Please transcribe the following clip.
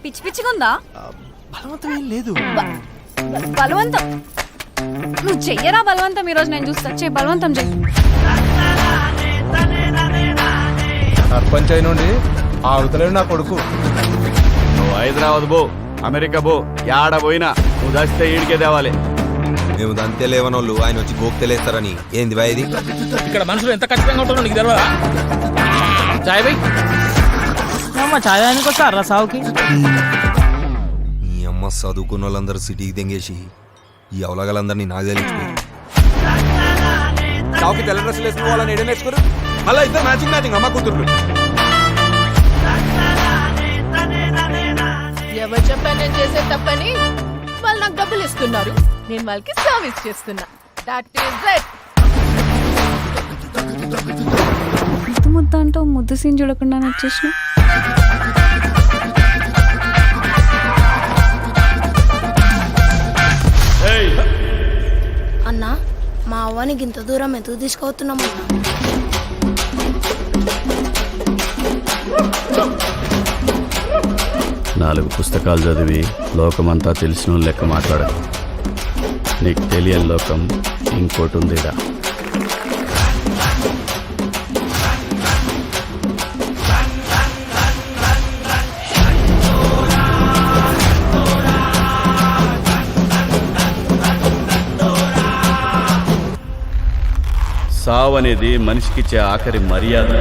పిచ్చి పిచ్చిగా ఉందా? బలవంతం ఏం లేదు. బలవంతం నువ్వు చెయ్యరా బలవంతం. ఈరోజు నేను చూస్తా. చెయ్యి బలవంతం చెయ్యి. సర్పంచ్ అయిన ఆగుతలేడు నా కొడుకు. నువ్వు హైదరాబాద్ బో, అమెరికా బో, యాడ పోయినా నువ్వు దస్తే ఈడికే తేవాలి. మేము దంతే లేవనోళ్ళు ఆయన వచ్చి గోక్తలేస్తారని ఏంది బాయ్ ఇది? ఇక్కడ మనుషులు ఎంత ఖచ్చితంగా ఉంటారో నీకు తెలియదా? చాయ్ బై చాయ్ దానికి వచ్చారా సావుకి? ఈ అమ్మ చదువుకున్న వాళ్ళందరూ సిటీకి తెంగేసి ఈ అవలగలందరినీ నాకు తెలిసిపోయి చావుకి తెల్ల డ్రెస్సులు వేసుకున్న వాళ్ళని ఎడ నేర్చుకోరు. మళ్ళీ ఇద్దరు మ్యాచింగ్ అమ్మ కూతురు. ఎవరు చెప్పాను నేను చేసే తప్పని? వాళ్ళు నాకు డబ్బులు ఇస్తున్నారు, నేను వాళ్ళకి సర్వీస్ చేస్తున్నా. That is it. ముద్దు ముద్దు అంటూ ముద్దు సీన్ చూడకుండా వచ్చేసిన. అన్నా మా అవ్వనికి ఇంత దూరం ఎందుకు తీసుకుపోతున్నామన్నా? నాలుగు పుస్తకాలు చదివి లోకమంతా తెలిసిన లెక్క మాట్లాడదు. నీకు తెలియని లోకం ఇంకోటి ఉందిరా. సావు అనేది మనిషికిచ్చే ఆఖరి మర్యాద.